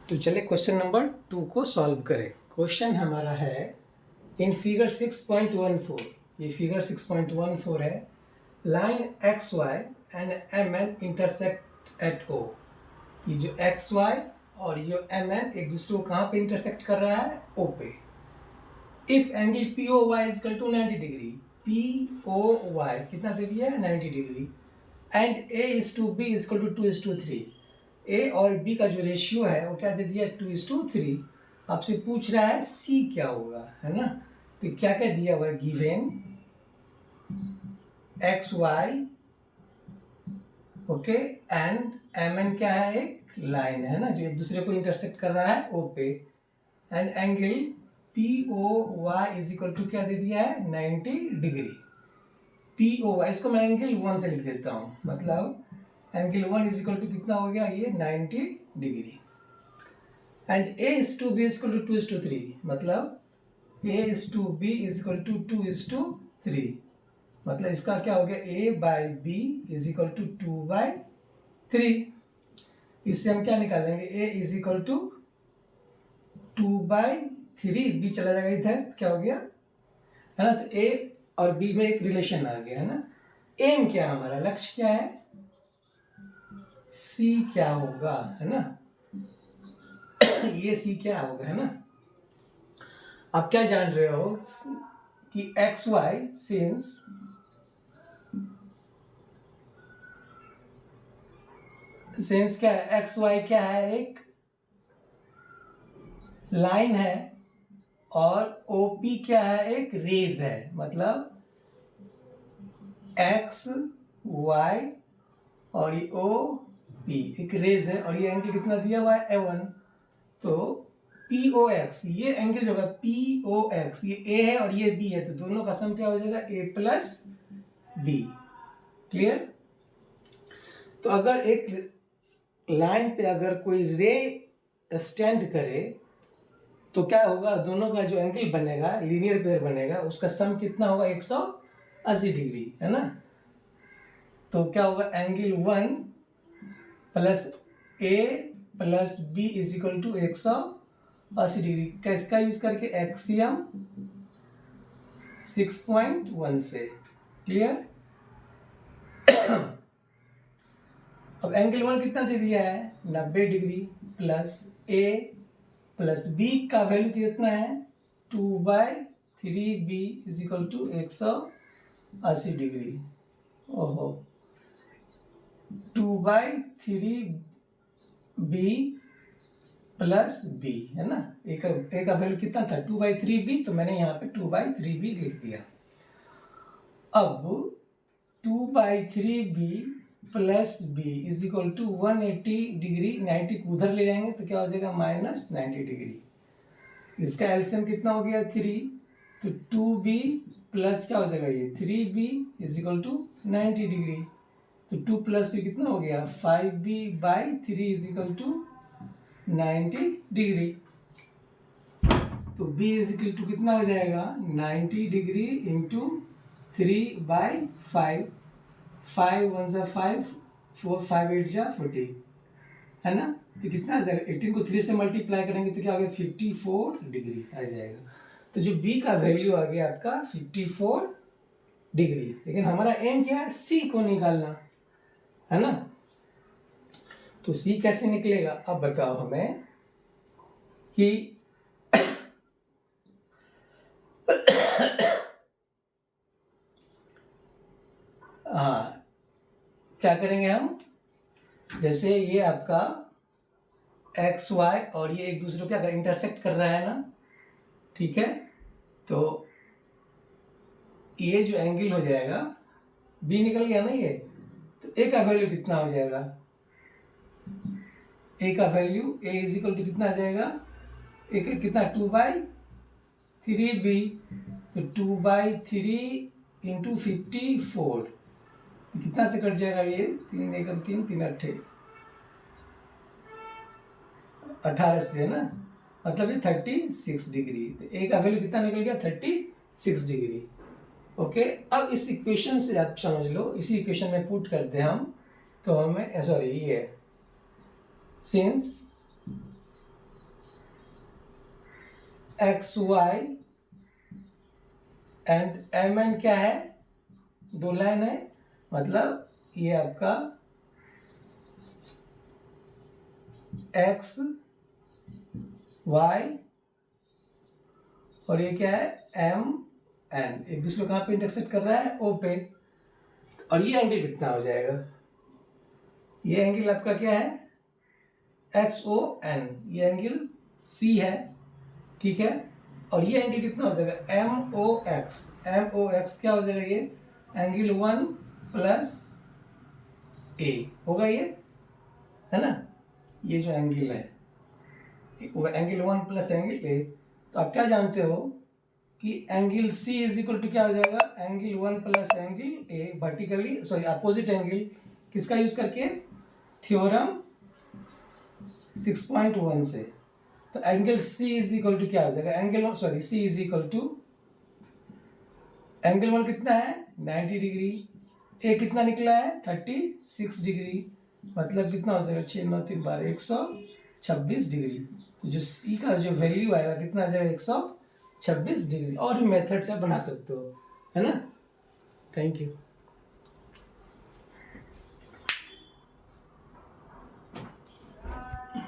तो चले question number 2 को सॉल्व करें। क्वेश्चन हमारा है इन फिगर 6.14, ये फिगर 6.14 है। Line X Y and M N intersect at O. ये जो एक्स वाई और ये जो एम एन एक दूसरे को कहाँ पे इंटरसेक्ट कर रहा है? ओ पे। If angle P O Y is equal to 90 degree, P O Y कितना दे दिया है? 90 degree. And A is to B is equal to 2:3। A और बी का जो रेशियो है वो क्या दे दिया? 2:3। आपसे पूछ रहा है सी क्या होगा, है ना? तो क्या क्या दिया हुआ है? Given X Y, okay, and M N क्या है? एक लाइन है ना जो एक दूसरे को इंटरसेक्ट कर रहा है ओ पे। And angle P O Y is equal to क्या दे दिया है? 90 डिग्री। पी ओ वाई इसको मैं एंगल 1 से लिख देता हूँ, मतलब एंगल 1 इज इक्वल टू कितना हो गया? ये 90 degree. And A is to B is equal to 2:3, मतलब A is to B is equal to 2:3, मतलब इसका क्या हो गया? A by B is equal to 2/3। इससे हम क्या निकालेंगे? A is equal to 2/3, B चला जाएगा इधर, क्या हो गया? है ना? तो ए और बी में एक रिलेशन आ गया, है ना? एम क्या है हमारा? लक्ष्य क्या है? सी क्या होगा, है ना? ये सी क्या होगा, है ना? आप क्या जान रहे हो कि एक्स वाई सिंस क्या है? एक्स वाई क्या है? एक लाइन है और ओपी क्या है? एक रेज है, मतलब एक्स वाई और ये ओ पी एक रेज है और ये एंगल कितना दिया हुआ है? A1। तो पी ओ एक्स, ये एंगल जो होगा पी ओ एक्स, ये ए है और ये बी है, तो दोनों का सम क्या हो जाएगा? ए प्लस बी। क्लियर? तो अगर एक लाइन पे अगर कोई रे स्टैंड करे तो क्या होगा? दोनों का जो एंगल बनेगा, लीनियर पेयर बनेगा, उसका सम कितना होगा? 180 डिग्री, है ना? तो क्या होगा? Angle 1 plus A plus B is equal to 180 degree. किसका यूज करके? एक्सियम 6.1 से। क्लियर? अब एंगल 1 कितना दे दिया है? 90 degree, plus A plus B का वैल्यू कितना है? 2/3b is equal to 180 degree. ओहो, 2/3b प्लस बी, है ना? ए का वैल्यू कितना था? 2/3b, तो मैंने यहाँ पे 2/3b लिख दिया। अब 2/3b plus B is equal to 180 degree. 90 को उधर ले जाएंगे तो क्या हो जाएगा? -90 डिग्री। इसका एलसीएम कितना हो गया? 3। तो 2b प्लस क्या हो जाएगा? ये 3b is equal to 90 degree. तो 2 प्लस 2 कितना हो गया? 5b/3 is equal to 90 degree. तो b इज इक्वल टू कितना हो जाएगा? 90 डिग्री इंटू 3/5। 5 1 जा 5, 4 5 8 जा 40, है ना? तो कितना आ जाएगा? 18 को 3 से मल्टीप्लाई करेंगे तो क्या हो गया? 54 डिग्री आ जाएगा। तो जो b का वैल्यू आ गया आपका 54 डिग्री। लेकिन हमारा एम क्या है? सी को निकालना, है ना? तो सी कैसे निकलेगा? अब बताओ हमें कि हाँ, क्या करेंगे हम? जैसे ये आपका एक्स वाई और ये एक दूसरे को क्या इंटरसेक्ट कर रहा है ना, ठीक है? तो ये जो एंगल हो जाएगा, बी निकल गया ना ये, तो ए का वैल्यू कितना हो जाएगा? ए का value A is equal to कितना आ जाएगा? ए कितना? 2/3b, तो 2/3 इंटू 54, तो कितना से कट जाएगा ये? 3 एकम 3 3 अट्ठे 18 से, ना? मतलब ये 36 डिग्री। तो ए का वैल्यू कितना निकल गया? 36 डिग्री। ओके, अब इस इक्वेशन से आप समझ लो, इसी इक्वेशन में पुट करते हैं हम, तो हमें सॉरी ये since X Y and M N क्या है, दो लाइन है, मतलब ये आपका एक्स वाई और ये क्या है एम एन, एक दूसरे को कहाँ पे इंटरसेक्ट कर रहा है, ओ पे। और ये एंगल कितना हो जाएगा, ये एंगल आपका क्या है एक्स ओ एन, ये एंगल सी है, ठीक है। और ये एंगल कितना हो जाएगा M O X, M O X क्या हो जाएगा ये एंगल 1 प्लस ए होगा ये, है ना। ये जो एंगल है वो एंगल 1 प्लस एंगल ए, तो आप क्या जानते हो कि angle C is equal to क्या हो जाएगा angle 1 plus angle A vertically, sorry opposite angle, किसका यूज करके, थ्योरम 6.1 से। तो angle C is equal to क्या हो जाएगा angle, sorry C is equal to angle 1 कितना है 90 डिग्री, ए कितना निकला है 36 डिग्री, मतलब कितना हो जाएगा 6 9 3 12 126 डिग्री। तो जो सी का जो वैल्यू आएगा कितना आ जाएगा 126 डिग्री। और भी मेथड से आप बना सकते हो, है ना। Thank you.